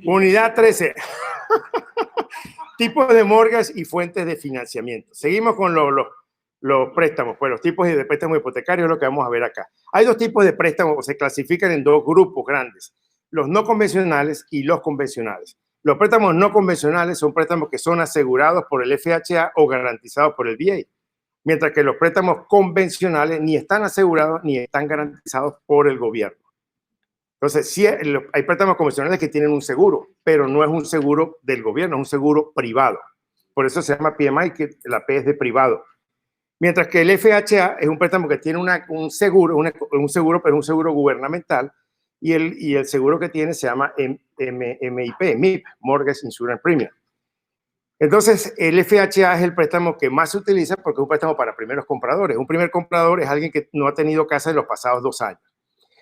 Unidad 13. Tipos de mortgage y fuentes de financiamiento. Seguimos con los préstamos, pues los tipos de préstamos hipotecarios es lo que vamos a ver acá. Hay dos tipos de préstamos, se clasifican en dos grupos grandes, los no convencionales y los convencionales. Los préstamos no convencionales son préstamos que son asegurados por el FHA o garantizados por el VA, mientras que los préstamos convencionales ni están asegurados ni están garantizados por el gobierno. Entonces, sí, hay préstamos convencionales que tienen un seguro, pero no es un seguro del gobierno, es un seguro privado. Por eso se llama PMI, que la P es de privado. Mientras que el FHA es un préstamo que tiene un seguro, pero un seguro gubernamental, y el seguro que tiene se llama MIP, Mortgage Insurance Premium. Entonces, el FHA es el préstamo que más se utiliza porque es un préstamo para primeros compradores. Un primer comprador es alguien que no ha tenido casa en los pasados 2 años.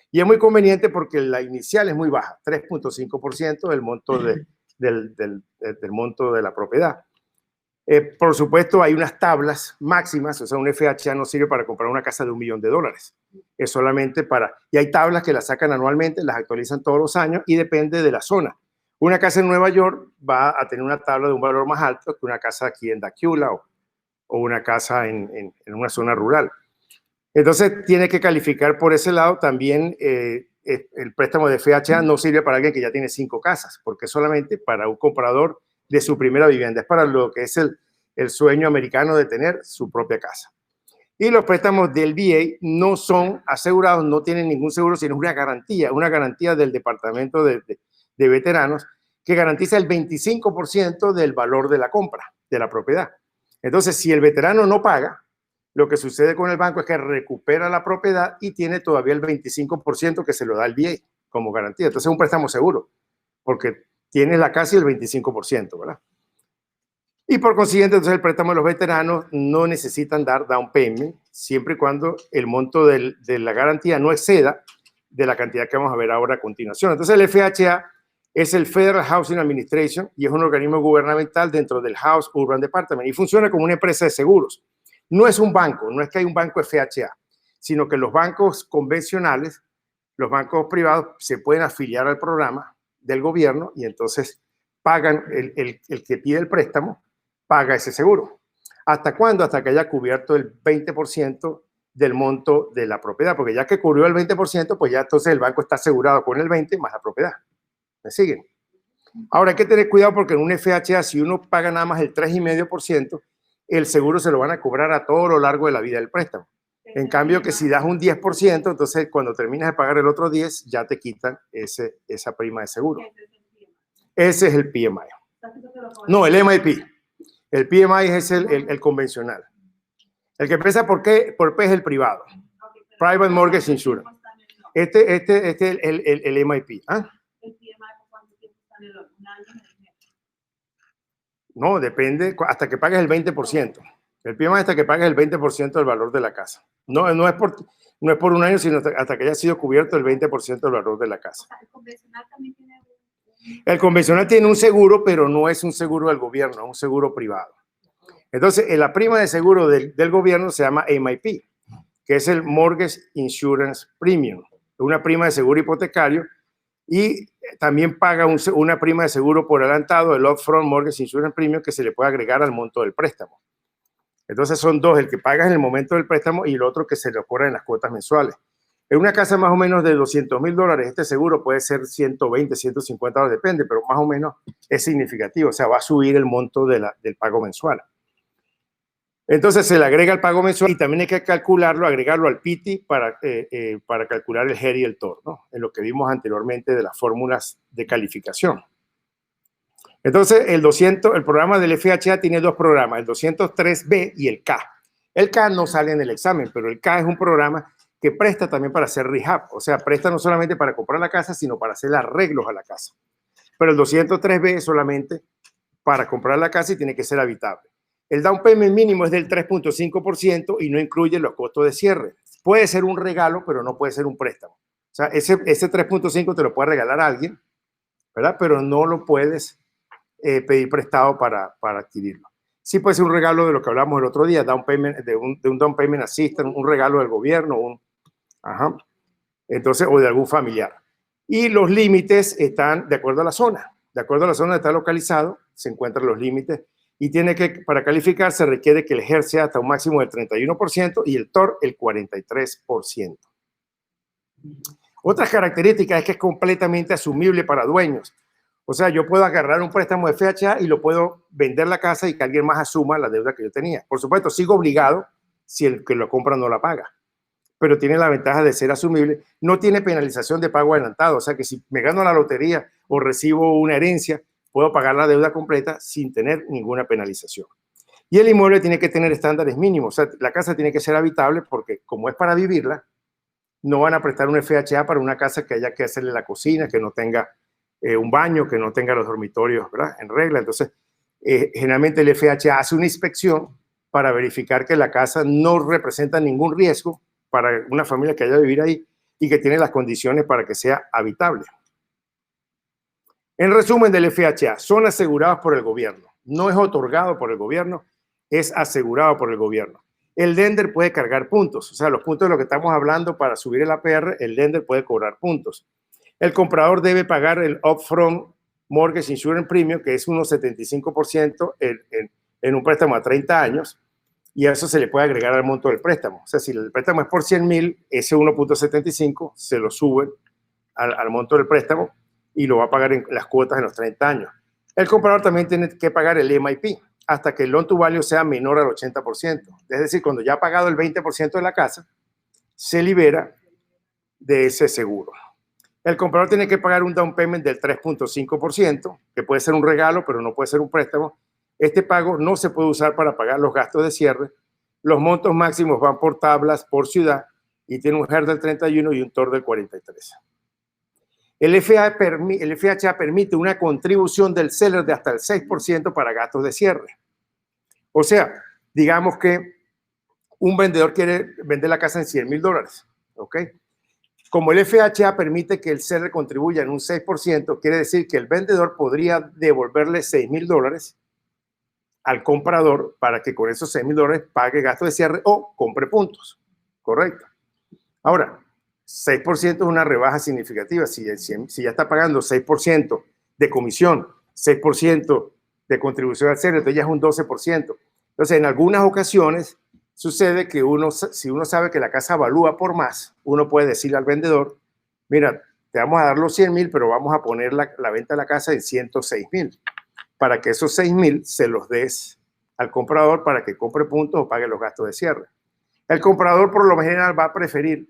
Y es muy conveniente porque la inicial es muy baja, 3.5% del monto del monto de la propiedad. Por supuesto, hay unas tablas máximas, o sea, un FHA no sirve para comprar una casa de $1 millón. Es solamente para... Y hay tablas que las sacan anualmente, las actualizan todos los años y depende de la zona. Una casa en Nueva York va a tener una tabla de un valor más alto que una casa aquí en Dacula o una casa en una zona rural. Entonces, tiene que calificar por ese lado. También el préstamo de FHA no sirve para alguien que ya tiene 5 casas, porque es solamente para un comprador de su primera vivienda. Es para lo que es el sueño americano de tener su propia casa. Y los préstamos del VA no son asegurados, no tienen ningún seguro, sino una garantía del Departamento de Veteranos que garantiza el 25% del valor de la compra de la propiedad. Entonces, si el veterano no paga, lo que sucede con el banco es que recupera la propiedad y tiene todavía el 25% que se lo da el VA como garantía. Entonces es un préstamo seguro, porque tiene la casa y el 25%, ¿verdad? Y por consiguiente, entonces el préstamo de los veteranos no necesitan dar down payment, siempre y cuando el monto de la garantía no exceda de la cantidad que vamos a ver ahora a continuación. Entonces el FHA es el Federal Housing Administration y es un organismo gubernamental dentro del House Urban Department y funciona como una empresa de seguros. No es un banco, no es que hay un banco FHA, sino que los bancos convencionales, los bancos privados, se pueden afiliar al programa del gobierno y entonces pagan, el que pide el préstamo, paga ese seguro. ¿Hasta cuándo? Hasta que haya cubierto el 20% del monto de la propiedad, porque ya que cubrió el 20%, pues ya entonces el banco está asegurado con el 20% más la propiedad. ¿Me siguen? Ahora hay que tener cuidado porque en un FHA, si uno paga nada más el 3,5%, el seguro se lo van a cobrar a todo lo largo de la vida del préstamo. En cambio, que si das un 10%, entonces cuando terminas de pagar el otro 10%, ya te quitan esa prima de seguro. Ese es el PMI. No, el MIP. El PMI es el convencional. El que empieza por P es el privado. Private Mortgage Insurance. Este es el MIP. ¿Ah? No, depende hasta que pagues el 20%. El PMI hasta que pagues el 20% del valor de la casa. No es por un año, sino hasta que haya sido cubierto el 20% del valor de la casa. El convencional también tiene... El convencional tiene un seguro, pero no es un seguro del gobierno, es un seguro privado. Entonces, la prima de seguro del gobierno se llama MIP, que es el Mortgage Insurance Premium, una prima de seguro hipotecario, y también paga una prima de seguro por adelantado, el Upfront Mortgage Insurance Premium, que se le puede agregar al monto del préstamo. Entonces son dos, el que pagas en el momento del préstamo y el otro que se le cobra en las cuotas mensuales. En una casa más o menos de $200,000, este seguro puede ser 120, 150 dólares, depende, pero más o menos es significativo, o sea, va a subir el monto del pago mensual. Entonces se le agrega el pago mensual y también hay que agregarlo al PITI para calcular el HER y el TOR, ¿no? En lo que vimos anteriormente de las fórmulas de calificación. Entonces el programa del FHA tiene dos programas, el 203B y el K. El K no sale en el examen, pero el K es un programa que presta también para hacer rehab, o sea, presta no solamente para comprar la casa, sino para hacer arreglos a la casa. Pero el 203B es solamente para comprar la casa y tiene que ser habitable. El down payment mínimo es del 3.5% y no incluye los costos de cierre. Puede ser un regalo, pero no puede ser un préstamo. O sea, ese 3.5 te lo puede regalar a alguien, ¿verdad? Pero no lo puedes pedir prestado para adquirirlo. Sí puede ser un regalo de lo que hablamos el otro día, down payment, de un down payment assistance, un regalo del gobierno, entonces, o de algún familiar. Y los límites están de acuerdo a la zona. De acuerdo a la zona donde está localizado, se encuentran los límites y tiene que, para calificar, se requiere que el HER sea hasta un máximo del 31% y el TOR el 43%. Otras características es que es completamente asumible para dueños. O sea, yo puedo agarrar un préstamo de FHA y lo puedo vender la casa y que alguien más asuma la deuda que yo tenía. Por supuesto, sigo obligado si el que lo compra no la paga, pero tiene la ventaja de ser asumible. No tiene penalización de pago adelantado, o sea que si me gano la lotería o recibo una herencia, puedo pagar la deuda completa sin tener ninguna penalización. Y el inmueble tiene que tener estándares mínimos, o sea, la casa tiene que ser habitable porque como es para vivirla, no van a prestar un FHA para una casa que haya que hacerle la cocina, que no tenga un baño, que no tenga los dormitorios, ¿verdad?, en regla. Entonces, generalmente el FHA hace una inspección para verificar que la casa no representa ningún riesgo para una familia que haya de vivir ahí y que tiene las condiciones para que sea habitable. En resumen del FHA, son asegurados por el gobierno. No es otorgado por el gobierno, es asegurado por el gobierno. El lender puede cargar puntos, o sea, los puntos de lo que estamos hablando para subir el APR, el lender puede cobrar puntos. El comprador debe pagar el Upfront Mortgage Insurance Premium, que es unos 75% en un préstamo a 30 años, y a eso se le puede agregar al monto del préstamo. O sea, si el préstamo es por 100,000, ese 1.75 se lo suben al monto del préstamo y lo va a pagar en las cuotas en los 30 años. El comprador también tiene que pagar el MIP hasta que el loan to value sea menor al 80%. Es decir, cuando ya ha pagado el 20% de la casa, se libera de ese seguro. El comprador tiene que pagar un down payment del 3.5%, que puede ser un regalo, pero no puede ser un préstamo. Este pago no se puede usar para pagar los gastos de cierre. Los montos máximos van por tablas, por ciudad, y tiene un HER del 31 y un TOR del 43. El FHA permite una contribución del seller de hasta el 6% para gastos de cierre. O sea, digamos que un vendedor quiere vender la casa en $100,000, ¿ok? Como el FHA permite que el seller contribuya en un 6%, quiere decir que el vendedor podría devolverle $6,000 al comprador para que con esos $6,000 pague gastos de cierre o compre puntos. Correcto. Ahora, 6% es una rebaja significativa. Si ya está pagando 6% de comisión, 6% de contribución al seller, entonces ya es un 12%. Entonces, en algunas ocasiones sucede que si uno sabe que la casa evalúa por más, uno puede decirle al vendedor, mira, te vamos a dar los 100,000, pero vamos a poner la venta de la casa en 106,000, para que esos 6,000 se los des al comprador para que compre puntos o pague los gastos de cierre. El comprador por lo general va a preferir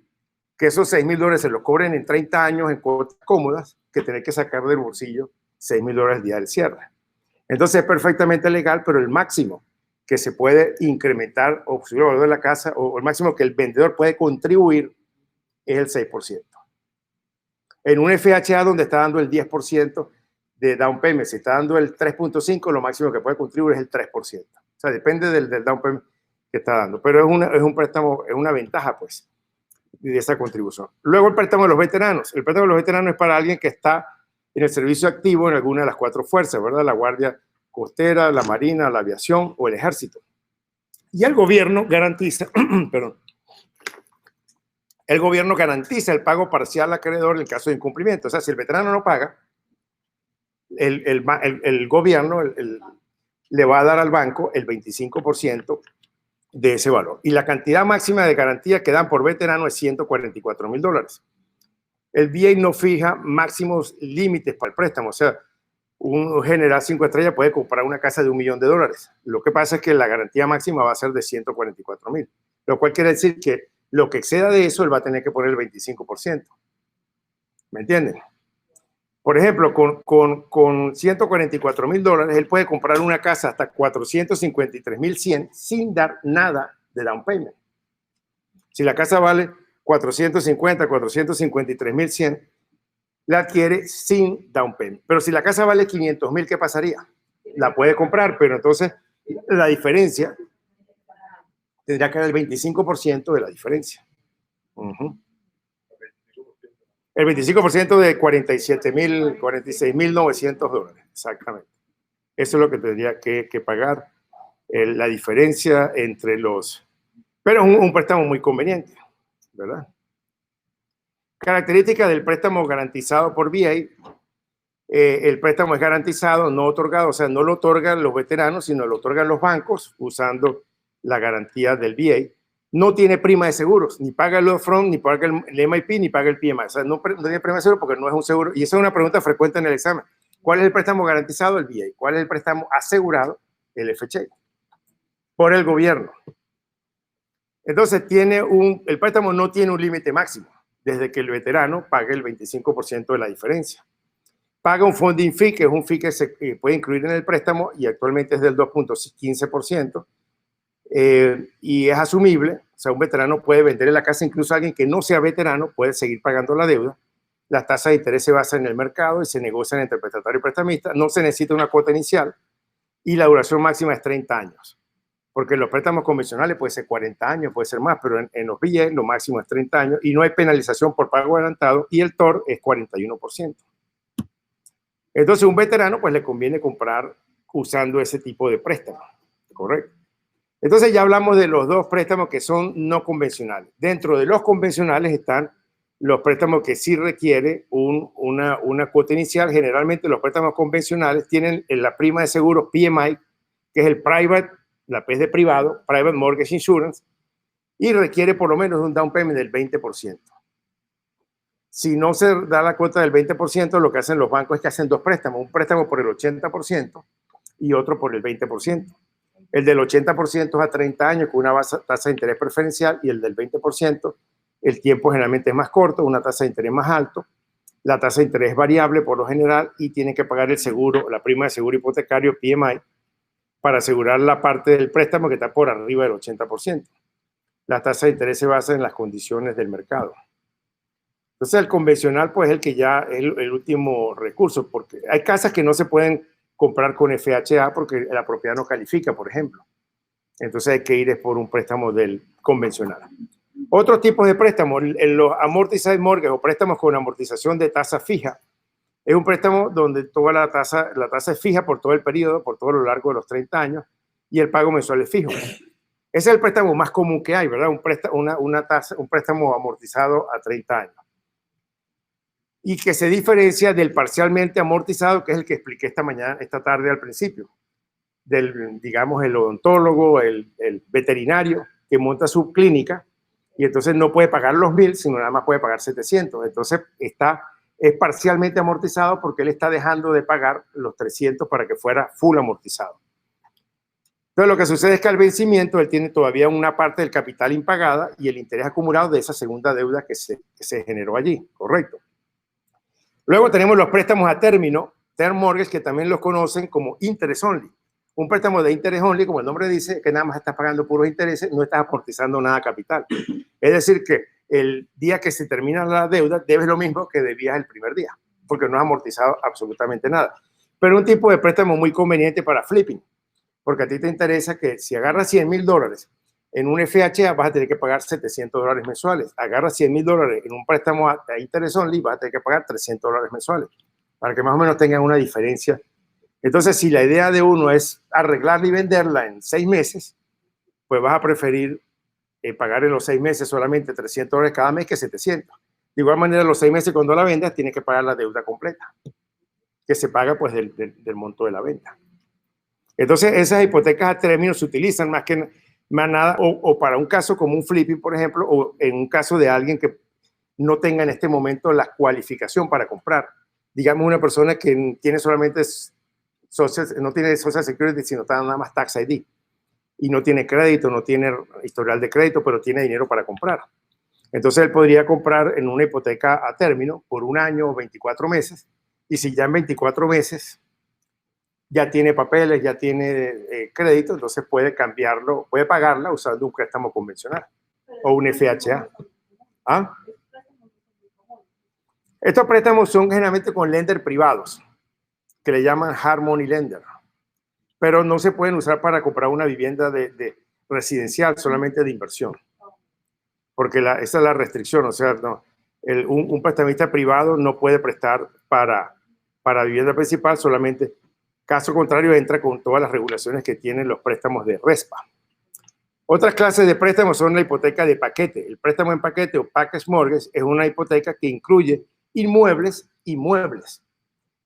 que esos $6,000 se los cobren en 30 años en cuotas cómodas que tener que sacar del bolsillo $6,000 el día del cierre. Entonces es perfectamente legal, pero el máximo que se puede incrementar o subir el valor de la casa o el máximo que el vendedor puede contribuir es el 6%. En un FHA donde está dando el 10% de down payment, si está dando el 3.5%, lo máximo que puede contribuir es el 3%. O sea, depende del down payment que está dando, pero es un préstamo, es una ventaja, pues, de esa contribución. Luego el préstamo de los veteranos. El préstamo de los veteranos es para alguien que está en el servicio activo en alguna de las 4 fuerzas, ¿verdad? La Guardia Costera, la Marina, la Aviación o el Ejército. Y el gobierno garantiza, perdón, el gobierno garantiza el pago parcial al acreedor en el caso de incumplimiento. O sea, si el veterano no paga, el gobierno le va a dar al banco el 25% de ese valor. Y la cantidad máxima de garantía que dan por veterano es $144,000. El VA no fija máximos límites para el préstamo. O sea, un general 5 estrellas puede comprar una casa de $1 millón. Lo que pasa es que la garantía máxima va a ser de 144,000, lo cual quiere decir que lo que exceda de eso, él va a tener que poner el 25%. ¿Me entienden? Por ejemplo, con $144,000, él puede comprar una casa hasta $453,100 sin dar nada de down payment. Si la casa vale $453,100, la adquiere sin down payment. Pero si la casa vale $500,000, ¿qué pasaría? La puede comprar, pero entonces la diferencia tendría que dar el 25% de la diferencia. El 25% de $46,900. Exactamente. Eso es lo que tendría que pagar. La diferencia entre los... Pero es un préstamo muy conveniente, ¿verdad? Característica del préstamo garantizado por VA. El préstamo es garantizado, no otorgado, o sea, no lo otorgan los veteranos, sino lo otorgan los bancos usando la garantía del VA. No tiene prima de seguros, ni paga el upfront, ni paga el MIP, ni paga el PMI. O sea, no tiene prima de seguro porque no es un seguro. Y esa es una pregunta frecuente en el examen. ¿Cuál es el préstamo garantizado? El VA. ¿Cuál es el préstamo asegurado? El FHA. Por el gobierno. Entonces, el préstamo no tiene un límite máximo, desde que el veterano pague el 25% de la diferencia. Paga un funding fee, que es un fee que se puede incluir en el préstamo y actualmente es del 2.15%, y es asumible. O sea, un veterano puede vender la casa, incluso alguien que no sea veterano puede seguir pagando la deuda. Las tasas de interés se basan en el mercado y se negocian entre prestatario y prestamista. No se necesita una cuota inicial y la duración máxima es 30 años. Porque en los préstamos convencionales puede ser 40 años, puede ser más, pero en los VA lo máximo es 30 años y no hay penalización por pago adelantado y el TOR es 41%. Entonces, un veterano pues le conviene comprar usando ese tipo de préstamo, ¿correcto? Entonces, ya hablamos de los dos préstamos que son no convencionales. Dentro de los convencionales están los préstamos que sí requiere una cuota inicial. Generalmente los préstamos convencionales tienen la prima de seguro PMI, que es el private, la P es de privado, Private Mortgage Insurance, y requiere por lo menos un down payment del 20%. Si no se da la cuota del 20%, lo que hacen los bancos es que hacen dos préstamos, un préstamo por el 80% y otro por el 20%. El del 80% es a 30 años con una tasa de interés preferencial y el del 20%, el tiempo generalmente es más corto, una tasa de interés más alto. La tasa de interés es variable por lo general y tienen que pagar el seguro, la prima de seguro hipotecario PMI, para asegurar la parte del préstamo que está por arriba del 80%. La tasa de interés se basa en las condiciones del mercado. Entonces, el convencional, pues, es el que ya es el último recurso, porque hay casas que no se pueden comprar con FHA porque la propiedad no califica, por ejemplo. Entonces, hay que ir por un préstamo del convencional. Otros tipos de préstamos, los amortized mortgage o préstamos con amortización de tasa fija, es un préstamo donde toda la tasa es fija por todo el periodo, por todo lo largo de los 30 años, y el pago mensual es fijo. Ese es el préstamo más común que hay, ¿verdad? Un préstamo amortizado a 30 años. Y que se diferencia del parcialmente amortizado, que es el que expliqué esta tarde al principio, digamos, el odontólogo, el veterinario que monta su clínica y entonces no puede pagar los 1.000, sino nada más puede pagar 700. Entonces es parcialmente amortizado porque él está dejando de pagar los 300 para que fuera full amortizado. Entonces lo que sucede es que al vencimiento él tiene todavía una parte del capital impagada y el interés acumulado de esa segunda deuda que se generó allí, ¿correcto? Luego tenemos los préstamos a término, term mortgage, que también los conocen como interest only. Un préstamo de interest only, como el nombre dice, que nada más estás pagando puros intereses, no estás amortizando nada capital. Es decir, que el día que se termina la deuda, debes lo mismo que debías el primer día, porque no has amortizado absolutamente nada. Pero un tipo de préstamo muy conveniente para flipping, porque a ti te interesa que si agarras $100,000 en un FHA vas a tener que pagar $700 mensuales. Agarras $100,000 en un préstamo a interest only, vas a tener que pagar $300 mensuales, para que más o menos tengan una diferencia. Entonces, si la idea de uno es arreglarla y venderla en 6 meses, pues vas a preferir pagar en los 6 meses solamente $300 cada mes que 700. De igual manera, los 6 meses cuando la vendas, tienes que pagar la deuda completa, que se paga pues del monto de la venta. Entonces, esas hipotecas a término se utilizan más nada, o para un caso como un flipping, por ejemplo, o en un caso de alguien que no tenga en este momento la cualificación para comprar. Digamos, una persona que tiene solamente no tiene Social Security, sino nada más Tax ID, y no tiene crédito, no tiene historial de crédito, pero tiene dinero para comprar. Entonces, él podría comprar en una hipoteca a término por 1 año o 24 meses, y si ya en 24 meses ya tiene papeles, ya tiene crédito, entonces puede cambiarlo, puede pagarla usando un préstamo convencional o un FHA. ¿Ah? Estos préstamos son generalmente con lender privados, que le llaman hard money lender, pero no se pueden usar para comprar una vivienda de residencial, solamente de inversión, porque esa es la restricción. O sea, no, un prestamista privado no puede prestar para vivienda principal, solamente. Caso contrario, entra con todas las regulaciones que tienen los préstamos de RESPA. Otras clases de préstamos son la hipoteca de paquete. El préstamo en paquete o package mortgage es una hipoteca que incluye inmuebles y muebles.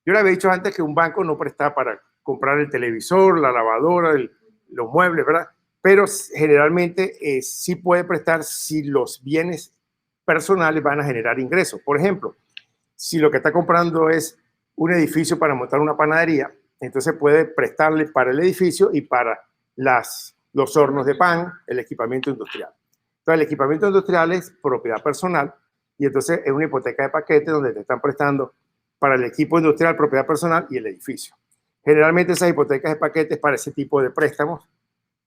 Yo le había dicho antes que un banco no presta para comprar el televisor, la lavadora, los muebles, ¿verdad? Pero generalmente sí puede prestar si los bienes personales van a generar ingresos. Por ejemplo, si lo que está comprando es un edificio para montar una panadería, entonces puede prestarle para el edificio y para los hornos de pan, el equipamiento industrial. Entonces, el equipamiento industrial es propiedad personal y entonces es una hipoteca de paquete donde te están prestando para el equipo industrial, propiedad personal y el edificio. Generalmente esas hipotecas de paquete es para ese tipo de préstamos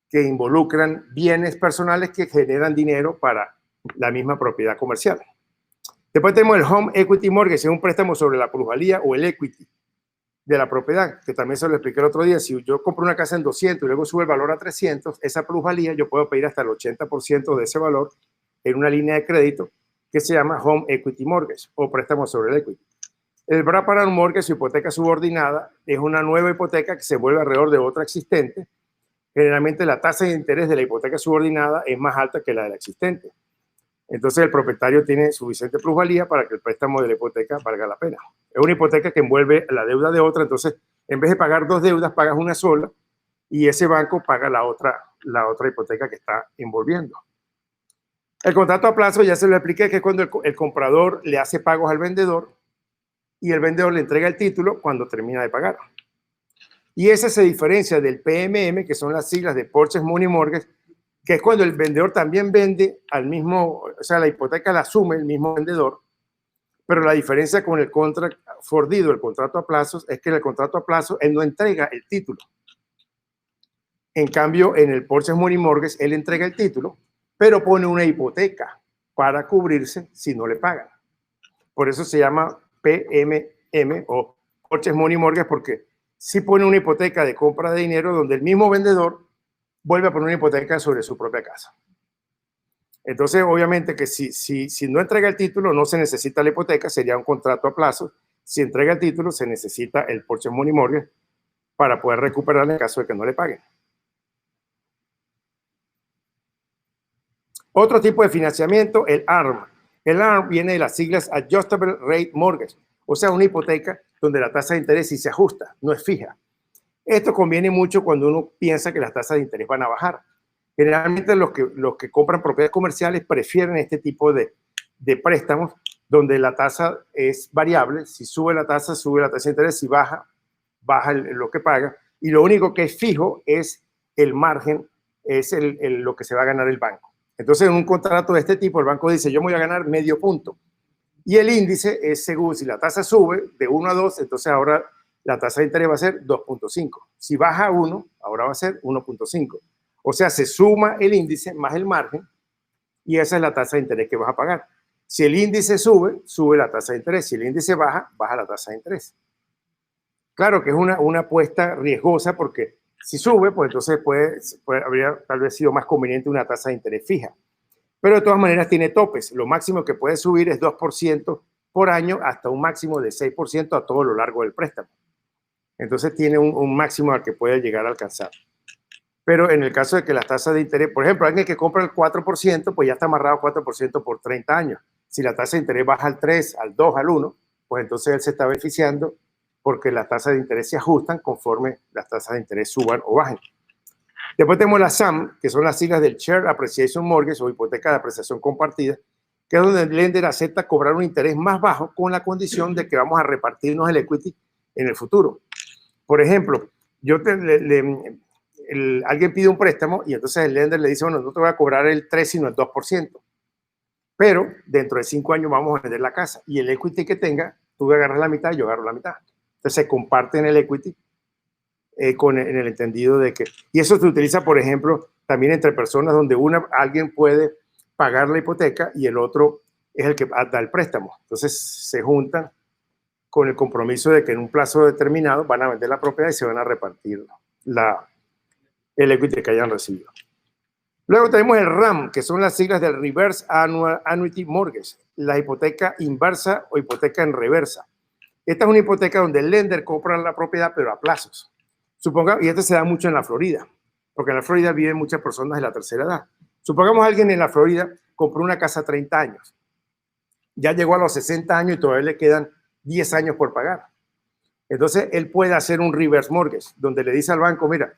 que involucran bienes personales que generan dinero para la misma propiedad comercial. Después tenemos el Home Equity Mortgage, es un préstamo sobre la plusvalía o el equity de la propiedad, que también se lo expliqué el otro día. Si yo compro una casa en 200 y luego sube el valor a 300, esa plusvalía yo puedo pedir hasta el 80% de ese valor en una línea de crédito que se llama Home Equity Mortgage o préstamo sobre el equity. El wraparound mortgage, hipoteca subordinada, es una nueva hipoteca que se vuelve alrededor de otra existente. Generalmente la tasa de interés de la hipoteca subordinada es más alta que la de la existente. Entonces el propietario tiene suficiente plusvalía para que el préstamo de la hipoteca valga la pena. Es una hipoteca que envuelve la deuda de otra, entonces en vez de pagar dos deudas, pagas una sola y ese banco paga la otra hipoteca que está envolviendo. El contrato a plazo, ya se lo expliqué, que es cuando el comprador le hace pagos al vendedor y el vendedor le entrega el título cuando termina de pagar. Y esa se diferencia del PMM, que son las siglas de Purchase Money Mortgage, que es cuando el vendedor también vende al mismo, o sea, la hipoteca la asume el mismo vendedor, pero la diferencia con el contract for deed, el contrato a plazos, es que en el contrato a plazo él no entrega el título. En cambio, en el Purchase Money Mortgage, él entrega el título, pero pone una hipoteca para cubrirse si no le pagan. Por eso se llama PMM o Purchase Money Mortgage, porque sí pone una hipoteca de compra de dinero donde el mismo vendedor vuelve a poner una hipoteca sobre su propia casa. Entonces, obviamente que si no entrega el título, no se necesita la hipoteca, sería un contrato a plazo. Si entrega el título, se necesita el Purchase Money Mortgage para poder recuperar en caso de que no le paguen. Otro tipo de financiamiento, el ARM. El ARM viene de las siglas Adjustable Rate Mortgage, o sea, una hipoteca donde la tasa de interés sí se ajusta, no es fija. Esto conviene mucho cuando uno piensa que las tasas de interés van a bajar. Generalmente los que compran propiedades comerciales prefieren este tipo de préstamos donde la tasa es variable. Si sube la tasa de interés. Si baja, baja lo que paga. Y lo único que es fijo es el margen, es lo que se va a ganar el banco. Entonces, en un contrato de este tipo, el banco dice, yo me voy a ganar medio punto. Y el índice es según, si la tasa sube de 1 a 2, entonces ahora la tasa de interés va a ser 2.5. Si baja a 1, ahora va a ser 1.5. O sea, se suma el índice más el margen y esa es la tasa de interés que vas a pagar. Si el índice sube, sube la tasa de interés. Si el índice baja, baja la tasa de interés. Claro que es una apuesta riesgosa porque si sube, pues entonces habría tal vez sido más conveniente una tasa de interés fija. Pero de todas maneras tiene topes. Lo máximo que puede subir es 2% por año hasta un máximo de 6% a todo lo largo del préstamo. Entonces tiene un máximo al que puede llegar a alcanzar. Pero en el caso de que las tasas de interés, por ejemplo, alguien que compra el 4%, pues ya está amarrado 4% por 30 años. Si la tasa de interés baja al 3, al 2, al 1, pues entonces él se está beneficiando porque las tasas de interés se ajustan conforme las tasas de interés suban o bajen. Después tenemos la SAM, que son las siglas del Shared Appreciation Mortgage o hipoteca de apreciación compartida, que es donde el lender acepta cobrar un interés más bajo con la condición de que vamos a repartirnos el equity en el futuro. Por ejemplo, alguien pide un préstamo y entonces el lender le dice, bueno, no te voy a cobrar el 3, sino el 2%. Pero dentro de 5 años vamos a vender la casa y el equity que tenga, tú agarras la mitad y yo agarro la mitad. Entonces se comparten el equity en el entendido de que... Y eso se utiliza, por ejemplo, también entre personas donde alguien puede pagar la hipoteca y el otro es el que da el préstamo. Entonces se juntan con el compromiso de que en un plazo determinado van a vender la propiedad y se van a repartir el equity que hayan recibido. Luego tenemos el RAM, que son las siglas del Reverse Annuity Mortgage, la hipoteca inversa o hipoteca en reversa. Esta es una hipoteca donde el lender compra la propiedad, pero a plazos. Suponga, y esto se da mucho en la Florida. porque en la Florida viven muchas personas de la tercera edad. Supongamos alguien en la Florida compró una casa a 30 años, ya llegó a los 60 años y todavía le quedan 10 años por pagar. Entonces, él puede hacer un reverse mortgage, donde le dice al banco, mira,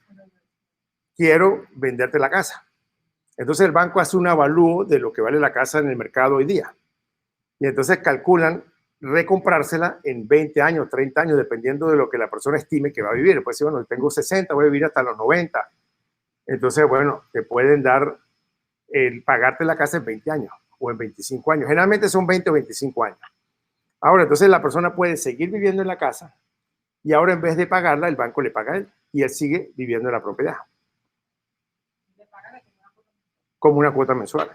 quiero venderte la casa. Entonces, el banco hace un avalúo de lo que vale la casa en el mercado hoy día. Y entonces calculan recomprársela en 20 años, 30 años, dependiendo de lo que la persona estime que va a vivir. Pues, bueno, tengo 60, voy a vivir hasta los 90. Entonces, bueno, te pueden dar el pagarte la casa en 20 años o en 25 años. Generalmente son 20 o 25 años. Ahora, entonces la persona puede seguir viviendo en la casa y ahora en vez de pagarla, el banco le paga a él y él sigue viviendo en la propiedad. Como una cuota mensual.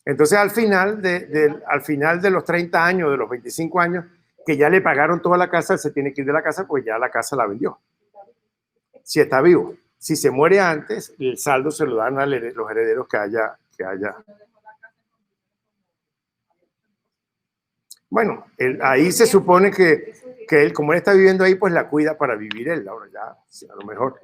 Entonces, al final de los 30 años, de los 25 años, que ya le pagaron toda la casa, él se tiene que ir de la casa, pues ya la casa la vendió. Si está vivo. Si se muere antes, el saldo se lo dan a los herederos que haya. Bueno, ahí se supone que él, como él está viviendo ahí, pues la cuida para vivir él. Ahora ya, a lo mejor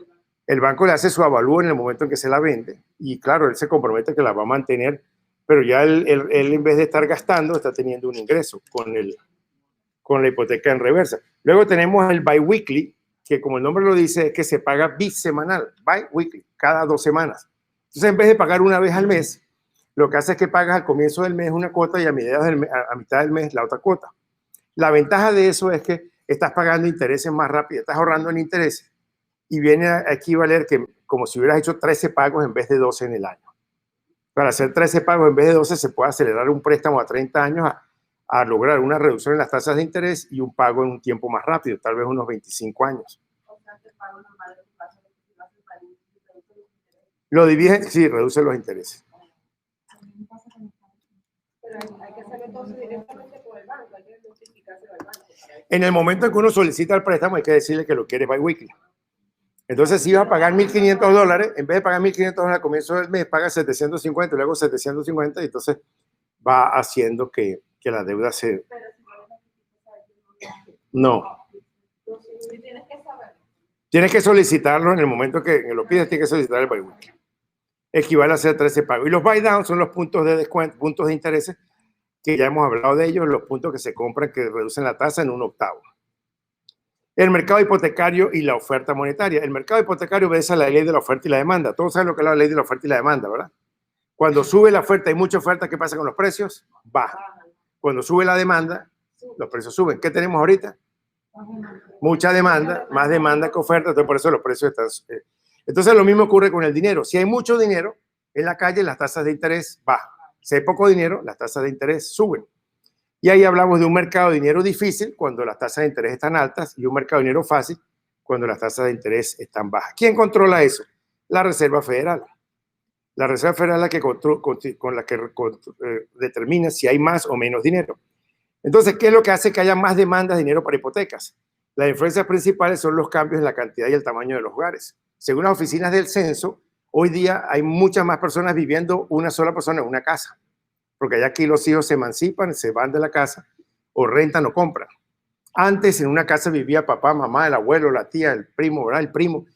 el banco le hace su avalúo en el momento en que se la vende y claro, él se compromete que la va a mantener, pero ya él en vez de estar gastando, está teniendo un ingreso con la hipoteca en reversa. Luego tenemos el biweekly, que como el nombre lo dice, es que se paga bisemanal, biweekly, cada 2 semanas. Entonces, en vez de pagar una vez al mes, lo que hace es que pagas al comienzo del mes una cuota y a mitad del mes la otra cuota. La ventaja de eso es que estás pagando intereses más rápido, estás ahorrando en intereses y viene a equivaler que como si hubieras hecho 13 pagos en vez de 12 en el año. Para hacer 13 pagos en vez de 12 se puede acelerar un préstamo a 30 años a lograr una reducción en las tasas de interés y un pago en un tiempo más rápido, tal vez unos 25 años. Lo dividen, sí, reduce los intereses. Hay que hacerlo entonces directamente por el banco, hay que notificárselo al banco. En el momento en que uno solicita el préstamo, hay que decirle que lo quiere biweekly. Entonces, si vas a pagar $1,500, en vez de pagar $1,500 al comienzo del mes, paga 750 y luego 750 y entonces va haciendo que la deuda se... No. Tienes que solicitarlo en el momento que lo pides, tienes que solicitar el biweekly. Equivale a hacer 13 pagos. Y los buy down son los puntos de descuento, puntos de intereses, que ya hemos hablado de ellos, los puntos que se compran que reducen la tasa en 1/8. El mercado hipotecario y la oferta monetaria. El mercado hipotecario obedece a la ley de la oferta y la demanda. Todos saben lo que es la ley de la oferta y la demanda, ¿verdad? Cuando sube la oferta, hay mucha oferta, ¿qué pasa con los precios? Bajan. Cuando sube la demanda, los precios suben. ¿Qué tenemos ahorita? Mucha demanda, más demanda que oferta, entonces por eso los precios están... Entonces lo mismo ocurre con el dinero. Si hay mucho dinero en la calle, las tasas de interés bajan. Si hay poco dinero, las tasas de interés suben. Y ahí hablamos de un mercado de dinero difícil cuando las tasas de interés están altas y un mercado de dinero fácil cuando las tasas de interés están bajas. ¿Quién controla eso? La Reserva Federal. La Reserva Federal es la que determina si hay más o menos dinero. Entonces, ¿qué es lo que hace que haya más demanda de dinero para hipotecas? Las influencias principales son los cambios en la cantidad y el tamaño de los hogares. Según las oficinas del censo, hoy día hay muchas más personas viviendo una sola persona en una casa, porque ya aquí los hijos se emancipan, se van de la casa, o rentan o compran. Antes en una casa vivía papá, mamá, el abuelo, la tía, el primo, ¿verdad? El primo,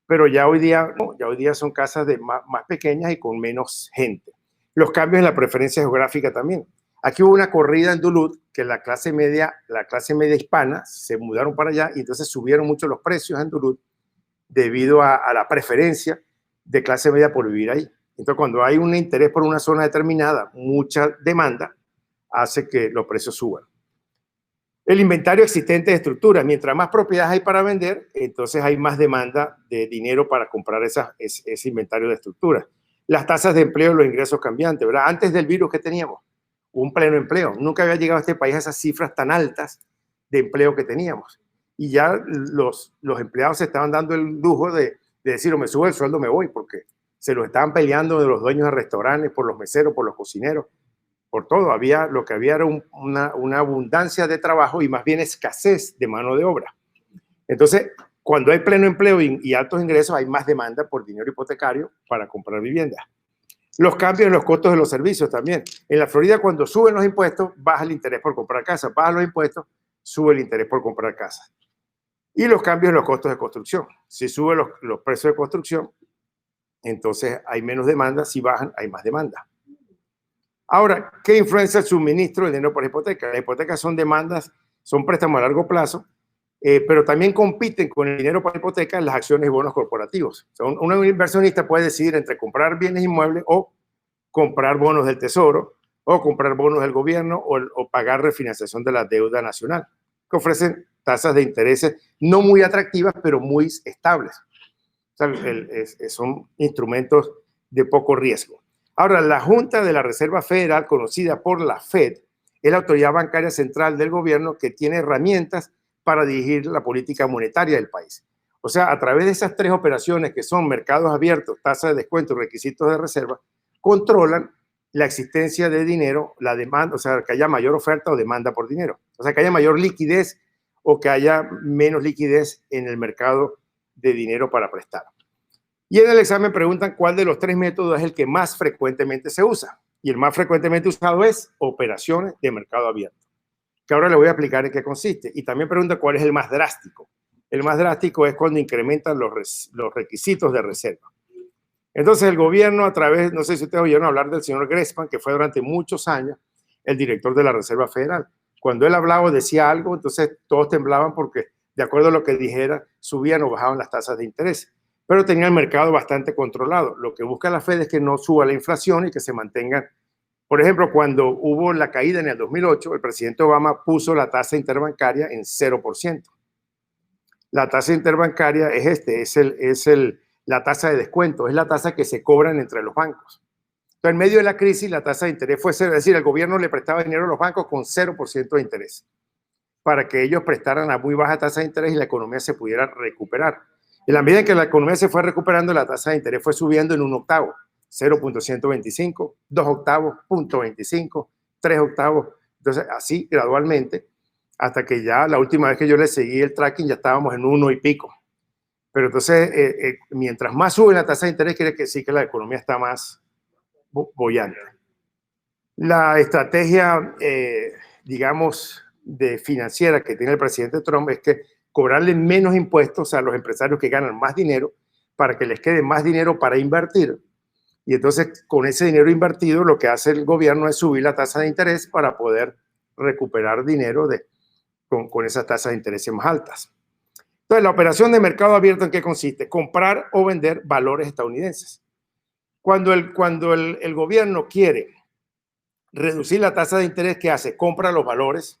pero ya hoy día, no, ya hoy día son casas más pequeñas y con menos gente. Los cambios en la preferencia geográfica también. Aquí hubo una corrida en Duluth que la clase media hispana se mudaron para allá y entonces subieron mucho los precios en Duluth debido a la preferencia de clase media por vivir ahí. Entonces, cuando hay un interés por una zona determinada, mucha demanda, hace que los precios suban. El inventario existente de estructuras. Mientras más propiedades hay para vender, entonces hay más demanda de dinero para comprar ese inventario de estructuras. Las tasas de empleo y los ingresos cambiantes, ¿verdad? Antes del virus que teníamos, un pleno empleo. Nunca había llegado a este país a esas cifras tan altas de empleo que teníamos. Y ya los empleados se estaban dando el lujo de decir, o me sube el sueldo, me voy, porque se los estaban peleando de los dueños de restaurantes, por los meseros, por los cocineros, por todo. Lo que había era una abundancia de trabajo y más bien escasez de mano de obra. Entonces, cuando hay pleno empleo y altos ingresos, hay más demanda por dinero hipotecario para comprar viviendas. Los cambios en los costos de los servicios también. En la Florida, cuando suben los impuestos, baja el interés por comprar casa. Baja los impuestos, sube el interés por comprar casa. Y los cambios en los costos de construcción. Si suben los precios de construcción, entonces hay menos demanda. Si bajan, hay más demanda. Ahora, ¿qué influencia el suministro de dinero por hipoteca? Las hipotecas son demandas, son préstamos a largo plazo, pero también compiten con el dinero por hipoteca en las acciones y bonos corporativos. O sea, un inversionista puede decidir entre comprar bienes inmuebles o comprar bonos del Tesoro, o comprar bonos del gobierno, o pagar refinanciación de la deuda nacional, que ofrecen tasas de intereses no muy atractivas, pero muy estables. O sea, son instrumentos de poco riesgo. Ahora, la Junta de la Reserva Federal, conocida por la Fed, es la autoridad bancaria central del gobierno que tiene herramientas para dirigir la política monetaria del país. O sea, a través de esas tres operaciones que son mercados abiertos, tasas de descuento y requisitos de reserva, controlan la existencia de dinero, la demanda, o sea, que haya mayor oferta o demanda por dinero. O sea, que haya mayor liquidez o que haya menos liquidez en el mercado de dinero para prestar. Y en el examen preguntan cuál de los tres métodos es el que más frecuentemente se usa. Y el más frecuentemente usado es operaciones de mercado abierto, que ahora le voy a explicar en qué consiste. Y también pregunta cuál es el más drástico. El más drástico es cuando incrementan los requisitos de reserva. Entonces el gobierno a través, no sé si ustedes oyeron hablar del señor Greenspan, que fue durante muchos años el director de la Reserva Federal. Cuando él hablaba o decía algo, entonces todos temblaban porque de acuerdo a lo que dijera, subían o bajaban las tasas de interés. Pero tenía el mercado bastante controlado. Lo que busca la Fed es que no suba la inflación y que se mantengan. Por ejemplo, cuando hubo la caída en el 2008, el presidente Obama puso la tasa interbancaria en 0%. La tasa interbancaria es la tasa de descuento, es la tasa que se cobran entre los bancos. Entonces, en medio de la crisis, la tasa de interés fue cero, es decir, el gobierno le prestaba dinero a los bancos con 0% de interés para que ellos prestaran a muy baja tasa de interés y la economía se pudiera recuperar. En la medida en que la economía se fue recuperando, la tasa de interés fue subiendo en 1 octavo, 0.125, 2 octavos, 0.25, 3 octavos. Entonces, así gradualmente, hasta que ya la última vez que yo le seguí el tracking ya estábamos en 1 y pico. Pero entonces, mientras más sube la tasa de interés, quiere decir que la economía está más bollante. La estrategia, digamos, financiera que tiene el presidente Trump es que cobrarle menos impuestos a los empresarios que ganan más dinero para que les quede más dinero para invertir. Y entonces, con ese dinero invertido, lo que hace el gobierno es subir la tasa de interés para poder recuperar dinero con esas tasas de interés más altas. Entonces, la operación de mercado abierto, ¿en qué consiste? Comprar o vender valores estadounidenses. Cuando el gobierno quiere reducir la tasa de interés, ¿qué hace? Compra los valores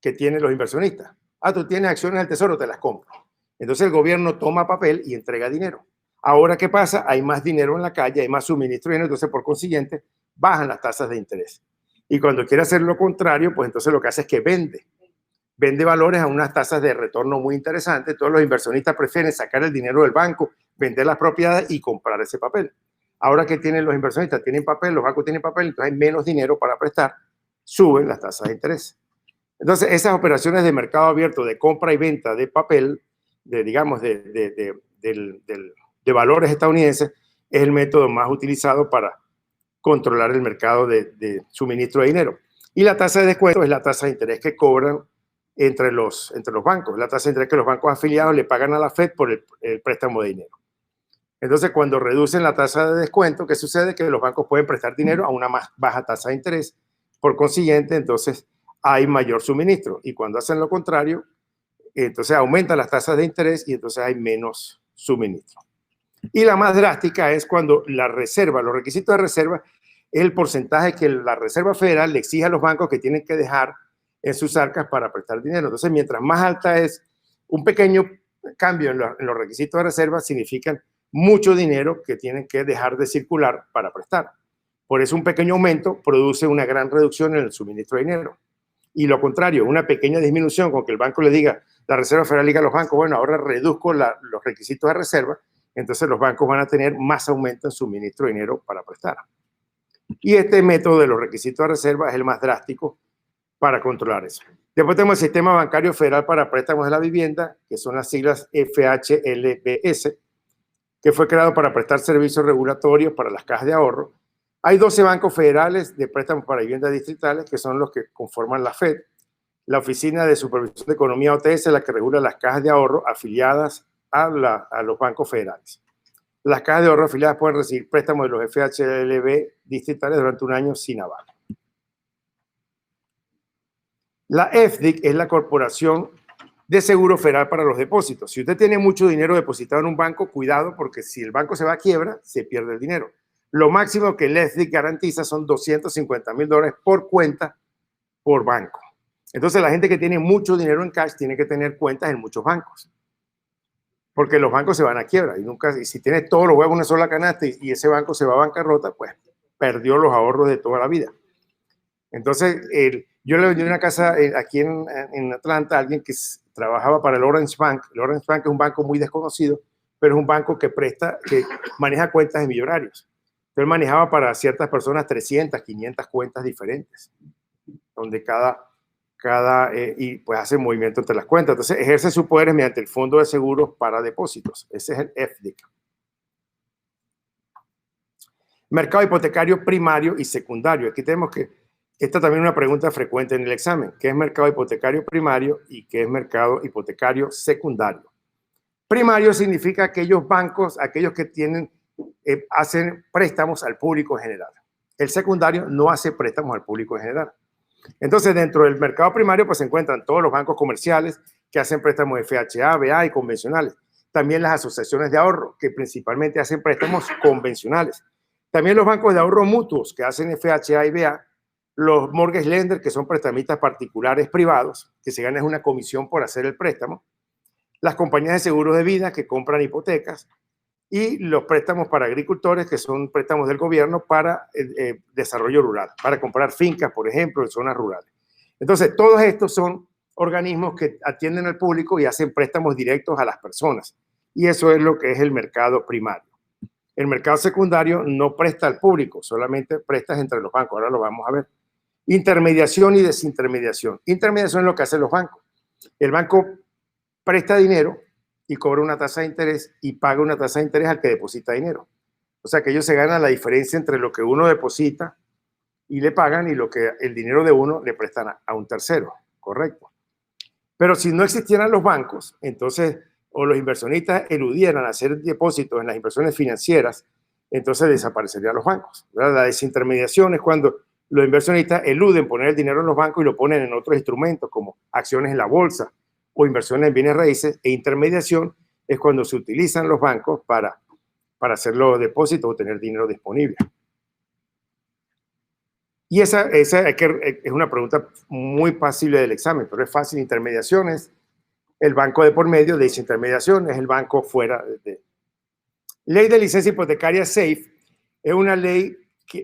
que tienen los inversionistas. Ah, tú tienes acciones del Tesoro, te las compro. Entonces el gobierno toma papel y entrega dinero. Ahora, ¿qué pasa? Hay más dinero en la calle, hay más suministro de dinero, entonces por consiguiente bajan las tasas de interés. Y cuando quiere hacer lo contrario, pues entonces lo que hace es que vende valores a unas tasas de retorno muy interesantes. Todos los inversionistas prefieren sacar el dinero del banco, vender las propiedades y comprar ese papel. Ahora que tienen los inversionistas, tienen papel, los bancos tienen papel, entonces hay menos dinero para prestar, suben las tasas de interés. Entonces, esas operaciones de mercado abierto de compra y venta de papel, de valores estadounidenses, es el método más utilizado para controlar el mercado de suministro de dinero. Y la tasa de descuento es la tasa de interés que cobran entre los bancos, la tasa de interés que los bancos afiliados le pagan a la Fed por el préstamo de dinero. Entonces, cuando reducen la tasa de descuento, ¿qué sucede? Que los bancos pueden prestar dinero a una más baja tasa de interés. Por consiguiente, entonces, hay mayor suministro. Y cuando hacen lo contrario, entonces aumentan las tasas de interés y entonces hay menos suministro. Y la más drástica es cuando la reserva, los requisitos de reserva, es el porcentaje que la Reserva Federal le exige a los bancos que tienen que dejar en sus arcas para prestar dinero. Entonces, mientras más alta es, un pequeño cambio en los requisitos de reserva significan mucho dinero que tienen que dejar de circular para prestar. Por eso un pequeño aumento produce una gran reducción en el suministro de dinero. Y lo contrario, una pequeña disminución con que el banco le diga, la Reserva Federal diga a los bancos, bueno, ahora reduzco los requisitos de reserva, entonces los bancos van a tener más aumento en suministro de dinero para prestar. Y este método de los requisitos de reserva es el más drástico para controlar eso. Después tenemos el Sistema Bancario Federal para Préstamos de la Vivienda, que son las siglas FHLBS, que fue creado para prestar servicios regulatorios para las cajas de ahorro. Hay 12 bancos federales de préstamos para viviendas distritales, que son los que conforman la Fed. La Oficina de Supervisión de Economía OTS es la que regula las cajas de ahorro afiliadas a los bancos federales. Las cajas de ahorro afiliadas pueden recibir préstamos de los FHLB distritales durante un año sin aval. La FDIC es la Corporación de Seguro Federal para los Depósitos. Si usted tiene mucho dinero depositado en un banco, cuidado, porque si el banco se va a quiebra, se pierde el dinero. Lo máximo que el FDIC garantiza son $250,000 por cuenta por banco. Entonces, la gente que tiene mucho dinero en cash tiene que tener cuentas en muchos bancos, porque los bancos se van a quiebra y si tienes todos los huevos en una sola canasta y ese banco se va a bancarrota, pues perdió los ahorros de toda la vida. Entonces, yo le vendí una casa aquí en Atlanta a alguien que trabajaba para el Orange Bank. El Orange Bank es un banco muy desconocido, pero es un banco que maneja cuentas de millonarios. Él manejaba para ciertas personas 300, 500 cuentas diferentes, donde y pues hace movimiento entre las cuentas. Entonces, ejerce su poder mediante el Fondo de Seguros para Depósitos. Ese es el FDIC. Mercado hipotecario primario y secundario. Aquí tenemos esta también es una pregunta frecuente en el examen. ¿Qué es mercado hipotecario primario y qué es mercado hipotecario secundario? Primario significa aquellos bancos, aquellos que hacen préstamos al público en general. El secundario no hace préstamos al público en general. Entonces, dentro del mercado primario, pues se encuentran todos los bancos comerciales que hacen préstamos FHA, BA y convencionales. También las asociaciones de ahorro, que principalmente hacen préstamos convencionales. También los bancos de ahorro mutuos, que hacen FHA y BA. Los mortgage lenders, que son prestamistas particulares privados, que se ganan una comisión por hacer el préstamo. Las compañías de seguros de vida, que compran hipotecas. Y los préstamos para agricultores, que son préstamos del gobierno para desarrollo rural, para comprar fincas, por ejemplo, en zonas rurales. Entonces, todos estos son organismos que atienden al público y hacen préstamos directos a las personas. Y eso es lo que es el mercado primario. El mercado secundario no presta al público, solamente prestas entre los bancos. Ahora lo vamos a ver. Intermediación y desintermediación. Intermediación es lo que hacen los bancos. El banco presta dinero y cobra una tasa de interés y paga una tasa de interés al que deposita dinero. O sea que ellos se ganan la diferencia entre lo que uno deposita y le pagan y lo que el dinero de uno le prestan a un tercero, correcto. Pero si no existieran los bancos, entonces, o los inversionistas eludieran hacer depósitos en las inversiones financieras, entonces desaparecerían los bancos, ¿verdad? La desintermediación es cuando los inversionistas eluden poner el dinero en los bancos y lo ponen en otros instrumentos como acciones en la bolsa o inversiones en bienes raíces, e intermediación es cuando se utilizan los bancos para hacer los depósitos o tener dinero disponible. Y esa es una pregunta muy pasible del examen, pero es fácil. Intermediación es el banco de por medio, desintermediación es el banco fuera de. Ley de licencia hipotecaria SAFE es una ley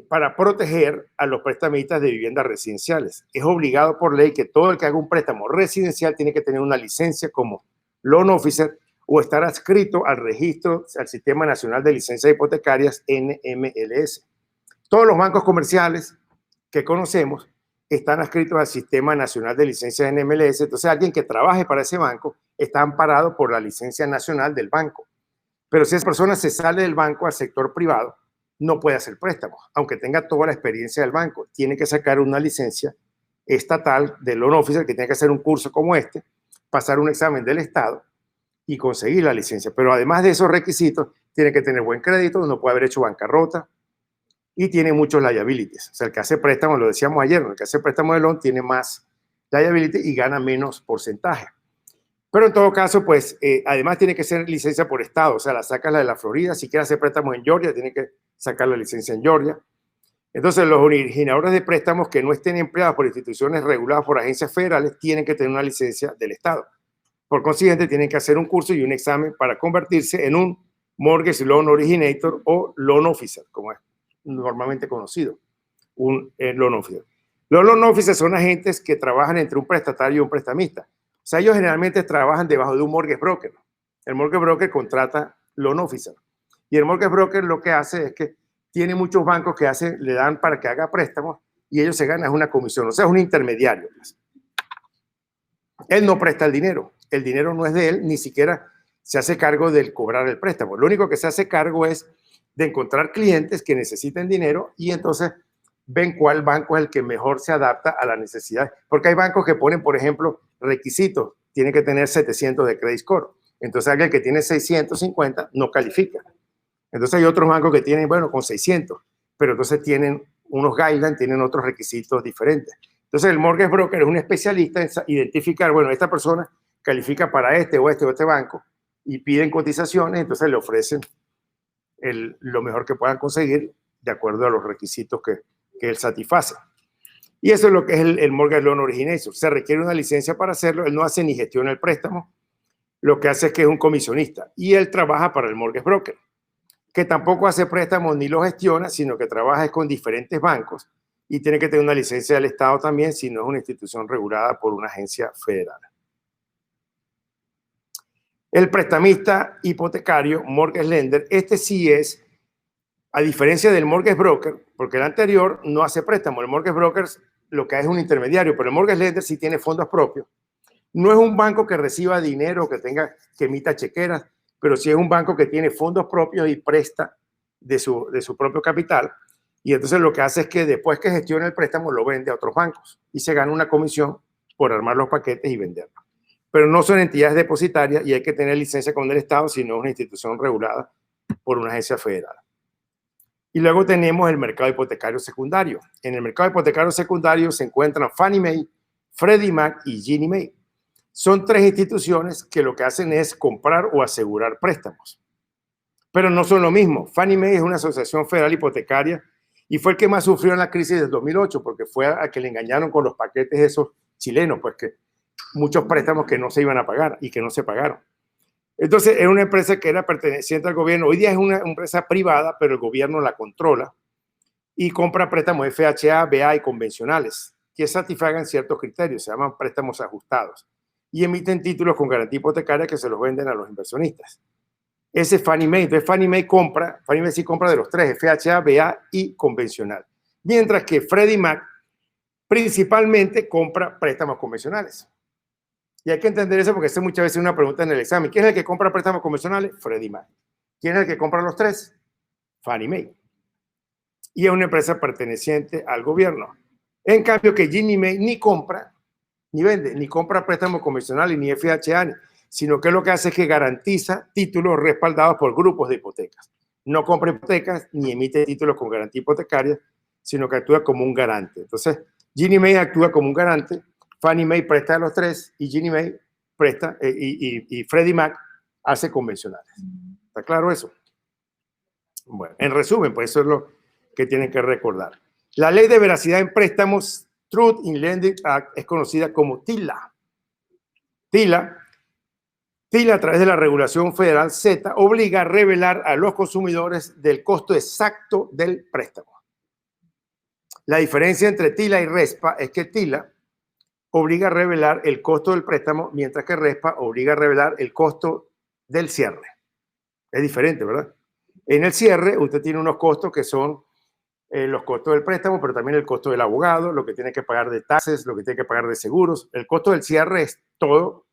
para proteger a los prestamistas de viviendas residenciales. Es obligado por ley que todo el que haga un préstamo residencial tiene que tener una licencia como loan officer o estar adscrito al registro, al Sistema Nacional de Licencias Hipotecarias, NMLS. Todos los bancos comerciales que conocemos están adscritos al Sistema Nacional de Licencias NMLS. Entonces, alguien que trabaje para ese banco está amparado por la licencia nacional del banco. Pero si esa persona se sale del banco al sector privado, no puede hacer préstamos, aunque tenga toda la experiencia del banco. Tiene que sacar una licencia estatal de loan officer, que tiene que hacer un curso como este, pasar un examen del Estado y conseguir la licencia. Pero además de esos requisitos, tiene que tener buen crédito, no puede haber hecho bancarrota y tiene muchos liabilities. O sea, el que hace préstamos, lo decíamos ayer, el que hace préstamo de loan tiene más liability y gana menos porcentaje. Pero en todo caso, pues, además tiene que ser licencia por estado, o sea, la saca la de la Florida. Si quiere hacer préstamos en Georgia, tiene que sacar la licencia en Georgia. Entonces, los originadores de préstamos que no estén empleados por instituciones reguladas por agencias federales tienen que tener una licencia del estado. Por consiguiente, tienen que hacer un curso y un examen para convertirse en un Mortgage Loan Originator o Loan Officer, como es normalmente conocido, un Loan Officer. Los Loan Officers son agentes que trabajan entre un prestatario y un prestamista. O sea, ellos generalmente trabajan debajo de un mortgage broker. El mortgage broker contrata loan officer. Y el mortgage broker lo que hace es que tiene muchos bancos que le dan para que haga préstamos y ellos se ganan una comisión. O sea, es un intermediario. Él no presta el dinero no es de él, ni siquiera se hace cargo del cobrar el préstamo. Lo único que se hace cargo es de encontrar clientes que necesiten dinero y entonces ven cuál banco es el que mejor se adapta a las necesidades. Porque hay bancos que ponen, por ejemplo, requisitos. Tiene que tener 700 de credit score. Entonces, alguien que tiene 650 no califica. Entonces, hay otros bancos que tienen, bueno, con 600, pero entonces tienen unos guidelines, tienen otros requisitos diferentes. Entonces, el mortgage broker es un especialista en identificar, bueno, esta persona califica para este o este banco y piden cotizaciones, entonces le ofrecen lo mejor que puedan conseguir de acuerdo a los requisitos que él satisface. Y eso es lo que es el Mortgage Loan Origination. Se requiere una licencia para hacerlo. Él no hace ni gestiona el préstamo. Lo que hace es que es un comisionista. Y él trabaja para el mortgage broker, que tampoco hace préstamos ni lo gestiona, sino que trabaja con diferentes bancos y tiene que tener una licencia del Estado también, si no es una institución regulada por una agencia federal. El prestamista hipotecario, mortgage lender, este sí es, a diferencia del mortgage broker, porque el anterior no hace préstamo. El mortgage broker lo que es un intermediario, pero el mortgage lender sí tiene fondos propios. No es un banco que reciba dinero, que emita chequeras, pero sí es un banco que tiene fondos propios y presta de su propio capital. Y entonces lo que hace es que después que gestiona el préstamo lo vende a otros bancos y se gana una comisión por armar los paquetes y venderlos. Pero no son entidades depositarias y hay que tener licencia con el Estado, sino una institución regulada por una agencia federal. Y luego tenemos el mercado hipotecario secundario. En el mercado hipotecario secundario se encuentran Fannie Mae, Freddie Mac y Ginnie Mae. Son tres instituciones que lo que hacen es comprar o asegurar préstamos. Pero no son lo mismo. Fannie Mae es una asociación federal hipotecaria y fue el que más sufrió en la crisis del 2008 porque fue a que le engañaron con los paquetes esos chilenos, pues que muchos préstamos que no se iban a pagar y que no se pagaron. Entonces, era una empresa que era perteneciente al gobierno. Hoy día es una empresa privada, pero el gobierno la controla y compra préstamos FHA, BA y convencionales que satisfagan ciertos criterios, se llaman préstamos ajustados, y emiten títulos con garantía hipotecaria que se los venden a los inversionistas. Ese es Fannie Mae. Entonces, Fannie Mae sí compra de los tres, FHA, BA y convencional. Mientras que Freddie Mac principalmente compra préstamos convencionales. Y hay que entender eso porque esa muchas veces es una pregunta en el examen. ¿Quién es el que compra préstamos convencionales? Freddie Mac. ¿Quién es el que compra los tres? Fannie Mae. Y es una empresa perteneciente al gobierno. En cambio que Ginnie Mae ni compra, ni vende, ni compra préstamos convencionales, ni FHA, sino que lo que hace es que garantiza títulos respaldados por grupos de hipotecas. No compra hipotecas ni emite títulos con garantía hipotecaria, sino que actúa como un garante. Entonces, Ginnie Mae actúa como un garante, Fannie Mae presta a los tres y Ginnie Mae presta y Freddie Mac hace convencionales. ¿Está claro eso? Bueno, en resumen, pues eso es lo que tienen que recordar. La Ley de Veracidad en Préstamos, Truth in Lending Act, es conocida como TILA. TILA, a través de la regulación federal Z, obliga a revelar a los consumidores del costo exacto del préstamo. La diferencia entre TILA y RESPA es que TILA obliga a revelar el costo del préstamo, mientras que RESPA obliga a revelar el costo del cierre. Es diferente, ¿verdad? En el cierre, usted tiene unos costos que son los costos del préstamo, pero también el costo del abogado, lo que tiene que pagar de taxes, lo que tiene que pagar de seguros. El costo del cierre es todo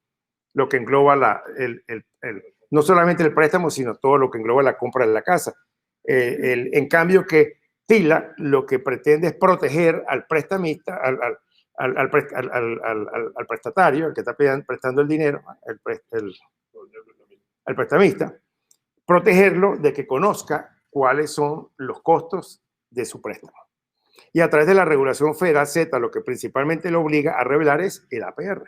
lo que engloba no solamente el préstamo, sino todo lo que engloba la compra de la casa. En cambio que TILA lo que pretende es proteger al prestamista, al prestatario, el que está prestando el dinero, al prestamista, protegerlo de que conozca cuáles son los costos de su préstamo. Y a través de la regulación federal Z, lo que principalmente lo obliga a revelar es el APR.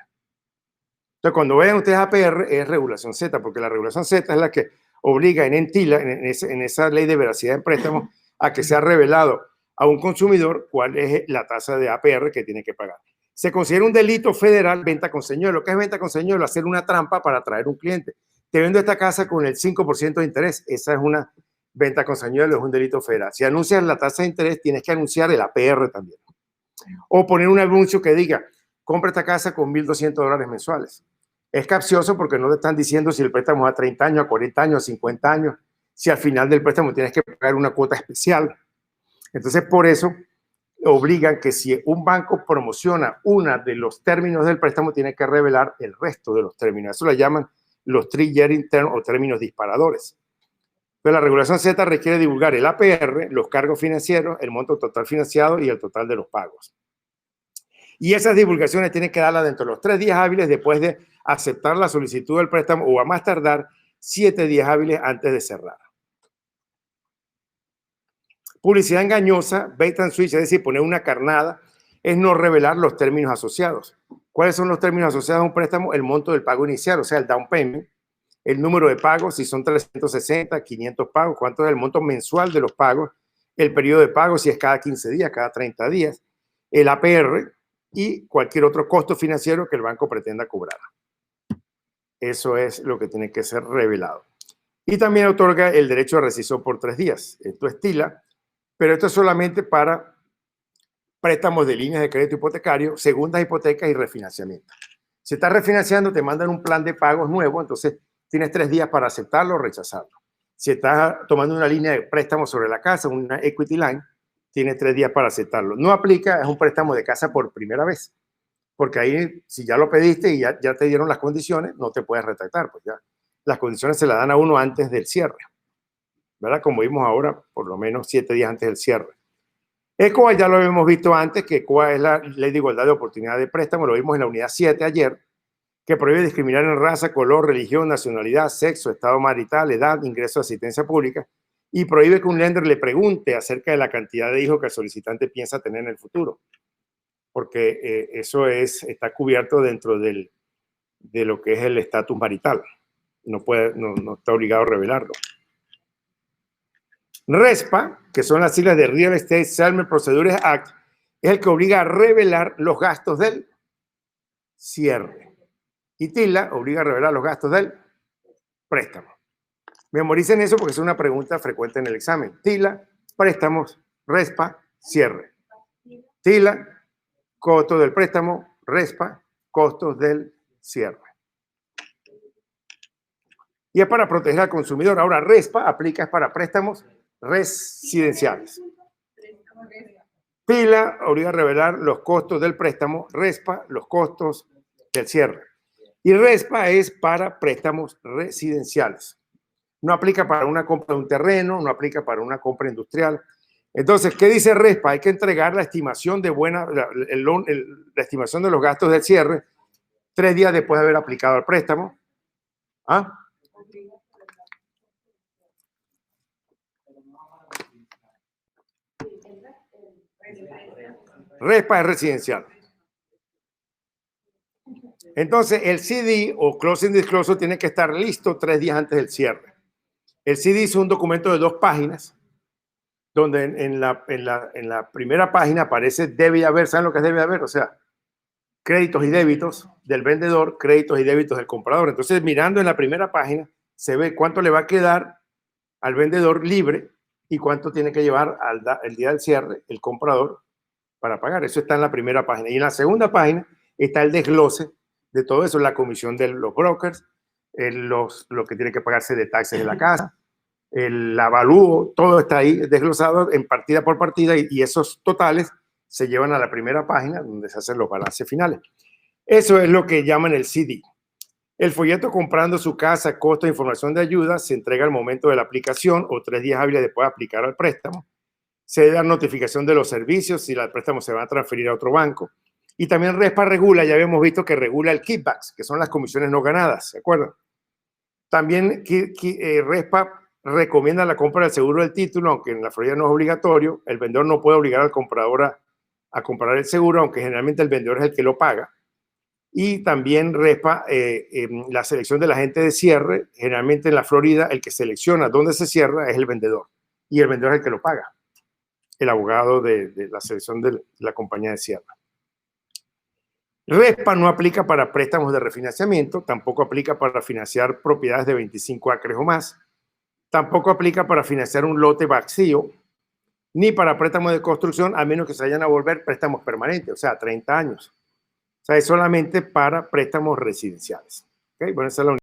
Entonces, cuando vean ustedes APR, es regulación Z, porque la regulación Z es la que obliga en TILA, en esa ley de veracidad en préstamos, a que sea revelado a un consumidor cuál es la tasa de APR que tiene que pagar. Se considera un delito federal venta con señuelo. ¿Qué es venta con señuelo? Hacer una trampa para atraer un cliente. Te vendo esta casa con el 5% de interés. Esa es una venta con señuelo, es un delito federal. Si anuncias la tasa de interés, tienes que anunciar el APR también. O poner un anuncio que diga, compra esta casa con $1,200 mensuales. Es capcioso porque no te están diciendo si el préstamo es a 30 años, a 40 años, a 50 años, si al final del préstamo tienes que pagar una cuota especial. Entonces, por eso obligan que si un banco promociona uno de los términos del préstamo, tiene que revelar el resto de los términos. Eso lo llaman los trigger terms o términos disparadores. Entonces, la regulación Z requiere divulgar el APR, los cargos financieros, el monto total financiado y el total de los pagos. Y esas divulgaciones tienen que darlas dentro de los 3 días hábiles después de aceptar la solicitud del préstamo o a más tardar 7 días hábiles antes de cerrar. Publicidad engañosa, bait and switch, es decir, poner una carnada, es no revelar los términos asociados. ¿Cuáles son los términos asociados a un préstamo? El monto del pago inicial, o sea, el down payment, el número de pagos, si son 360, 500 pagos, cuánto es el monto mensual de los pagos, el periodo de pago, si es cada 15 días, cada 30 días, el APR y cualquier otro costo financiero que el banco pretenda cobrar. Eso es lo que tiene que ser revelado. Y también otorga el derecho de rescisión por 3 días. Esto es TILA, pero esto es solamente para préstamos de líneas de crédito hipotecario, segundas hipotecas y refinanciamiento. Si estás refinanciando, te mandan un plan de pagos nuevo, entonces tienes 3 días para aceptarlo o rechazarlo. Si estás tomando una línea de préstamo sobre la casa, una equity line, tienes 3 días para aceptarlo. No aplica, es un préstamo de casa por primera vez, porque ahí, si ya lo pediste y ya te dieron las condiciones, no te puedes retractar, pues ya las condiciones se las dan a uno antes del cierre, ¿verdad? Como vimos ahora, por lo menos 7 días antes del cierre. ECOA ya lo habíamos visto antes, que ECOA es la Ley de Igualdad de Oportunidad de Préstamo, lo vimos en la unidad 7 ayer, que prohíbe discriminar en raza, color, religión, nacionalidad, sexo, estado marital, edad, ingreso a asistencia pública, y prohíbe que un lender le pregunte acerca de la cantidad de hijos que el solicitante piensa tener en el futuro, porque eso está cubierto dentro de lo que es el estatus marital. No está obligado a revelarlo. RESPA, que son las siglas de Real Estate Settlement Procedures Act, es el que obliga a revelar los gastos del cierre. Y TILA obliga a revelar los gastos del préstamo. Memoricen eso porque es una pregunta frecuente en el examen. TILA, préstamos, RESPA, cierre. TILA, costo del préstamo, RESPA, costos del cierre. Y es para proteger al consumidor. Ahora, RESPA aplica es para préstamos residenciales. TILA obliga a revelar los costos del préstamo, RESPA, los costos del cierre. Y RESPA es para préstamos residenciales. No aplica para una compra de un terreno, no aplica para una compra industrial. Entonces, ¿qué dice RESPA? Hay que entregar la estimación de la estimación de los gastos del cierre 3 días después de haber aplicado el préstamo. ¿Ah? RESPA es residencial. Entonces, el CD o Closing Disclosure tiene que estar listo 3 días antes del cierre. El CD es un documento de 2 páginas, donde en la primera página aparece debe haber, ¿saben lo que es debe haber? O sea, créditos y débitos del vendedor, créditos y débitos del comprador. Entonces, mirando en la primera página, se ve cuánto le va a quedar al vendedor libre y cuánto tiene que llevar el día del cierre el comprador para pagar. Eso está en la primera página. Y en la segunda página está el desglose de todo eso, la comisión de los brokers, lo que tiene que pagarse de taxes de la casa, el avalúo, todo está ahí desglosado en partida por partida y esos totales se llevan a la primera página donde se hacen los balances finales. Eso es lo que llaman el CD. El folleto comprando su casa, costo de información de ayuda, se entrega al momento de la aplicación o 3 días hábiles después de aplicar al préstamo. Se da notificación de los servicios si el préstamo se va a transferir a otro banco. Y también RESPA regula, ya habíamos visto que regula el kickbacks, que son las comisiones no ganadas, ¿se acuerdan? También RESPA recomienda la compra del seguro del título, aunque en la Florida no es obligatorio. El vendedor no puede obligar al comprador a comprar el seguro, aunque generalmente el vendedor es el que lo paga. Y también RESPA, la selección del agente de cierre, generalmente en la Florida el que selecciona dónde se cierra es el vendedor. Y el vendedor es el que lo paga, el abogado de la selección de la compañía de cierre. RESPA no aplica para préstamos de refinanciamiento, tampoco aplica para financiar propiedades de 25 acres o más, tampoco aplica para financiar un lote vacío, ni para préstamos de construcción, a menos que se vayan a volver préstamos permanentes, o sea, 30 años. O sea, es solamente para préstamos residenciales. ¿Okay? Bueno, esa es la